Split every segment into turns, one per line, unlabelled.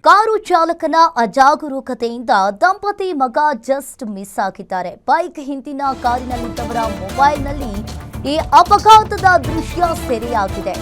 Car ಚಾಲಕನ ಅಜಾಗರೂಕತೆಯಿಂದ ದಂಪತಿ ಮಗ ಜಸ್ಟ್ ಮಿಸ್ ಆಗಿದ್ದಾರೆ. ಬೈಕ್ ಹಿಂದಿನ ಕಾರಿನಲ್ಲಿದ್ದವರ ಮೊಬೈಲ್ನಲ್ಲಿ ಈ ಅಪಘಾತದ ದೃಶ್ಯ ಸೆರೆಯಾಗಿದೆ.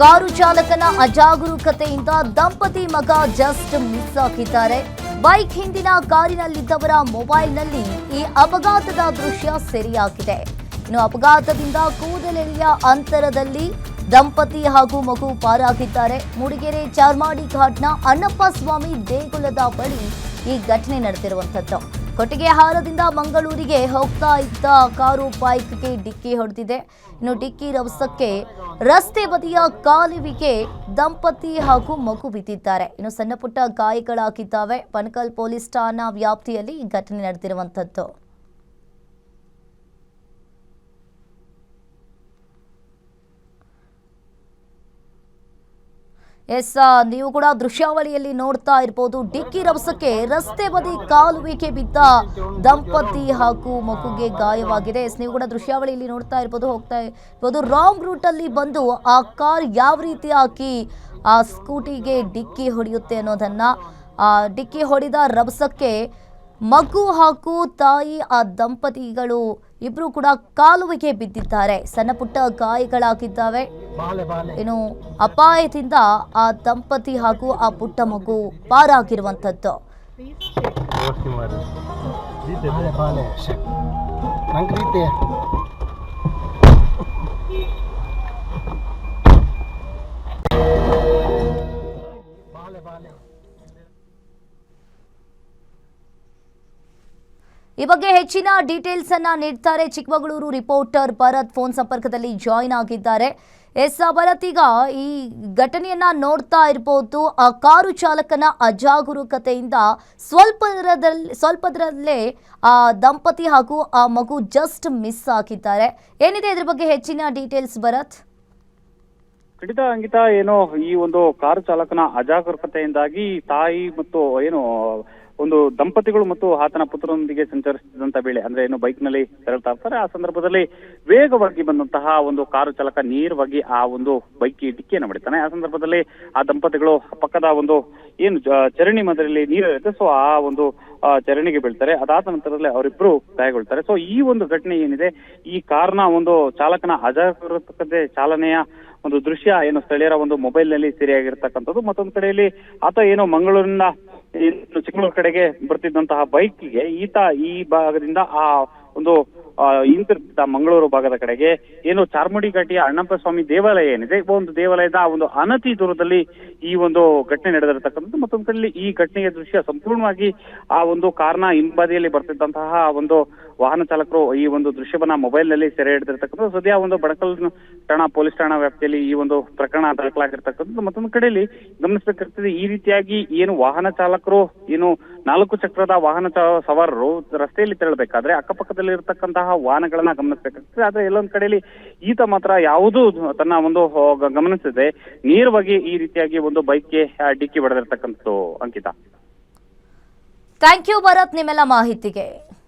ಕಾರು ಚಾಲಕನ ಅಜಾಗರೂಕತೆಯಿಂದ ದಂಪತಿ ಮಗ ಜಸ್ಟ್ ಮಿಸ್ ಆಗಿದ್ದಾರೆ. ಬೈಕ್ ಹಿಂದಿನ ಕಾರಿನಲ್ಲಿದ್ದವರ ಮೊಬೈಲ್ನಲ್ಲಿ ಈ ಅಪಘಾತದ ದೃಶ್ಯ ಸೆರೆಯಾಗಿದೆ. ಇನ್ನು ಅಪಘಾತದಿಂದ ಕೂದಲೆಳೆಯ ಅಂತರದಲ್ಲಿ ದಂಪತಿ ಹಾಗೂ ಮಗು ಪಾರಾಗಿದ್ದಾರೆ. ಮೂಡಿಗೆರೆ ಚಾರ್ಮಾಡಿ ಘಾಟ್ನ ಅಣ್ಣಪ್ಪ ಸ್ವಾಮಿ ದೇಗುಲದ ಬಳಿ ಈ ಘಟನೆ ನಡೆದಿರುವಂತದ್ದು. ಕೊಟ್ಟಿಗೆಹಾರದಿಂದ ಮಂಗಳೂರಿಗೆ ಹೋಗ್ತಾ ಇದ್ದ ಕಾರು ಬೈಕ್ಗೆ ಡಿಕ್ಕಿ ಹೊಡೆದಿದೆ. ಇನ್ನು ಡಿಕ್ಕಿ ರಭಸಕ್ಕೆ ರಸ್ತೆ ಬದಿಯ ಕಾಲುವೆಗೆ ದಂಪತಿ ಹಾಗೂ ಮಗು ಬಿದ್ದಿದ್ದಾರೆ. ಇನ್ನು ಸಣ್ಣ ಪುಟ್ಟ ಗಾಯಗಳಾಗಿದ್ದಾವೆ. ಪನಕಲ್ ಪೊಲೀಸ್ ಠಾಣಾ ವ್ಯಾಪ್ತಿಯಲ್ಲಿ ಈ ಘಟನೆ ನಡೆದಿರುವಂತದ್ದು. ನೀವು ಕೂಡ ದೃಶ್ಯಾವಳಿಯಲ್ಲಿ ನೋಡ್ತಾ ಇರಬಹುದು. ಡಿಕ್ಕಿ ರಭಸಕ್ಕೆ ರಸ್ತೆ ಬದಿ ಕಾಲುವೆಗೆ ಬಿದ್ದ ದಂಪತಿ ಹಾಗೂ ಮಗುಗೆ ಗಾಯವಾಗಿದೆ. ನೀವು ಕೂಡ ದೃಶ್ಯಾವಳಿಯಲ್ಲಿ ನೋಡ್ತಾ ಇರಬಹುದು. ಹೋಗ್ತಾ ಇರಬಹುದು ರಾಂಗ್ ರೂಟ್ ಅಲ್ಲಿ ಬಂದು ಆ ಕಾರ್ ಯಾವ ರೀತಿಯಾಗಿ ಆ ಸ್ಕೂಟಿಗೆ ಡಿಕ್ಕಿ ಹೊಡೆಯುತ್ತೆ ಅನ್ನೋದನ್ನ, ಡಿಕ್ಕಿ ಹೊಡೆದ ರಭಸಕ್ಕೆ ಮಗು ಹಾಗೂ ತಾಯಿ ಆ ದಂಪತಿಗಳು ಇಬ್ರು ಕೂಡ ಕಾಲುವೆಗೆ ಬಿದ್ದಿದ್ದಾರೆ. ಸಣ್ಣ ಪುಟ್ಟ ಗಾಯಗಳಾಗಿದ್ದಾವೆ. ಇನ್ನು ಅಪಾಯದಿಂದ ಆ ದಂಪತಿ ಹಾಗೂ ಆ ಪುಟ್ಟ ಮಗು ಪಾರಾಗಿರುವಂತದ್ದು. ಈ ಬಗ್ಗೆ ಹೆಚ್ಚಿನ ಡೀಟೇಲ್ಸ್ ಅನ್ನ ನೀಡ್ತಾರೆ ಚಿಕ್ಕಮಗಳೂರು ರಿಪೋರ್ಟರ್ ಭರತ್ ಫೋನ್ ಸಂಪರ್ಕದಲ್ಲಿ ಜಾಯಿನ್ ಆಗಿದ್ದಾರೆ. ಭರತ್, ಈಗ ಈ ಘಟನೆಯನ್ನ ನೋಡ್ತಾ ಇರಬಹುದು. ಆ ಕಾರು ಚಾಲಕನ ಅಜಾಗರೂಕತೆಯಿಂದ ಸ್ವಲ್ಪದರಲ್ಲೇ ಆ ದಂಪತಿ ಹಾಗೂ ಆ ಮಗು ಜಸ್ಟ್ ಮಿಸ್ ಆಗಿದ್ದಾರೆ. ಏನಿದೆ ಇದ್ರ ಬಗ್ಗೆ ಹೆಚ್ಚಿನ ಡೀಟೇಲ್ಸ್ ಭರತ್?
ಖಂಡಿತ ಅಂಕಿತಾ, ಏನೋ ಈ ಒಂದು ಕಾರು ಚಾಲಕನ ಅಜಾಗರೂಕತೆಯಿಂದಾಗಿ ತಾಯಿ ಮತ್ತು ಒಂದು ದಂಪತಿಗಳು ಮತ್ತು ಆತನ ಪುತ್ರನೊಂದಿಗೆ ಸಂಚರಿಸಿದಂತ ವೇಳೆ, ಅಂದ್ರೆ ಏನು ಬೈಕ್ ನಲ್ಲಿ ತೆರಳ್ತಾ ಇರ್ತಾರೆ, ಆ ಸಂದರ್ಭದಲ್ಲಿ ವೇಗವಾಗಿ ಬಂದಂತಹ ಒಂದು ಕಾರು ಚಾಲಕ ನೇರವಾಗಿ ಆ ಒಂದು ಬೈಕ್ ಡಿಕ್ಕಿಯನ್ನು ಮಾಡಿದ್ದಾನೆ. ಆ ಸಂದರ್ಭದಲ್ಲಿ ಆ ದಂಪತಿಗಳು ಪಕ್ಕದ ಒಂದು ಏನು ಚರಂಡಿ ಮಧ್ಯದಲ್ಲಿ ನೀರು ಇರುತ್ತೆ, ಸೊ ಆ ಒಂದು ಚರಣಿಗೆ ಬೀಳ್ತಾರೆ. ಅದಾದ ನಂತರದಲ್ಲಿ ಅವರಿಬ್ರು ಗಾಯಗೊಳ್ತಾರೆ. ಸೊ ಈ ಒಂದು ಘಟನೆ ಏನಿದೆ, ಈ ಕಾರ್ನ ಒಂದು ಚಾಲಕನ ಅಜಾಗರೂಕತೆ ಚಾಲನೆಯ ಒಂದು ದೃಶ್ಯ ಏನು ಸ್ಥಳೀಯರ ಒಂದು ಮೊಬೈಲ್ ನಲ್ಲಿ ಸೆರೆಯಾಗಿರ್ತಕ್ಕಂಥದ್ದು. ಮತ್ತೊಂದು ಕಡೆಯಲ್ಲಿ ಆತ ಏನೋ ಮಂಗಳೂರಿನ ಚಿಕ್ಕಮಗಳೂರು ಕಡೆಗೆ ಬರ್ತಿದ್ದಂತಹ ಬೈಕ್ಗೆ ಈತ ಈ ಭಾಗದಿಂದ ಆ ಒಂದು ಹಿಂತಿರುಗ್ತಿದ್ದ ಮಂಗಳೂರು ಭಾಗದ ಕಡೆಗೆ ಏನು ಚಾರ್ಮಾಡಿ ಘಾಟಿಯ ಅಣ್ಣಪ್ಪ ಸ್ವಾಮಿ ದೇವಾಲಯ ಏನಿದೆ, ಒಂದು ದೇವಾಲಯದ ಒಂದು ಅನತಿ ದೂರದಲ್ಲಿ ಈ ಒಂದು ಘಟನೆ ನಡೆದಿರತಕ್ಕಂಥದ್ದು. ಮತ್ತೊಂದು ಕಡೆಯಲ್ಲಿ ಈ ಘಟನೆಯ ದೃಶ್ಯ ಸಂಪೂರ್ಣವಾಗಿ ಆ ಒಂದು ಕಾರ್ನ ಹಿಂಬದಿಯಲ್ಲಿ ಬರ್ತಿದ್ದಂತಹ ಒಂದು ವಾಹನ ಚಾಲಕರು ಈ ಒಂದು ದೃಶ್ಯವನ್ನ ಮೊಬೈಲ್ ನಲ್ಲಿ ಸೆರೆ ಹಿಡಿದಿರ್ತಕ್ಕಂಥದ್ದು. ಸದ್ಯ ಒಂದು ಬಣಕಲ್ ಠಾಣಾ ಪೊಲೀಸ್ ಠಾಣಾ ವ್ಯಾಪ್ತಿಯಲ್ಲಿ ಈ ಒಂದು ಪ್ರಕರಣ ದಾಖಲಾಗಿರ್ತಕ್ಕಂಥದ್ದು. ಮತ್ತೊಂದು ಕಡೆಯಲ್ಲಿ ಗಮನಿಸಬೇಕಾಗ್ತದೆ, ಈ ರೀತಿಯಾಗಿ ಏನು ವಾಹನ ಚಾಲಕರು ಏನು 4 ಚಕ್ರದ ವಾಹನ ಸವಾರರು ರಸ್ತೆಯಲ್ಲಿ ತೆರಳಬೇಕಾದ್ರೆ ಅಕ್ಕಪಕ್ಕದಲ್ಲಿ ಇರತಕ್ಕಂತಹ ವಾಹನಗಳನ್ನ ಗಮನಿಸಬೇಕಾಗ್ತದೆ. ಆದ್ರೆ ಎಲ್ಲೊಂದ್ ಕಡೆಯಲ್ಲಿ ಈತ ಮಾತ್ರ ಯಾವುದೂ ತನ್ನ ಒಂದು ಗಮನಿಸದೆ ನೇರವಾಗಿ ಈ ರೀತಿಯಾಗಿ ಒಂದು ಬೈಕ್ಗೆ ಡಿಕ್ಕಿ ಹೊಡೆದಿರ್ತಕ್ಕಂಥದ್ದು. ಅಂಕಿತಾ,
ಥ್ಯಾಂಕ್ ಯು ಭರತ್ ನಿಮ್ಮೆಲ್ಲ ಮಾಹಿತಿಗೆ.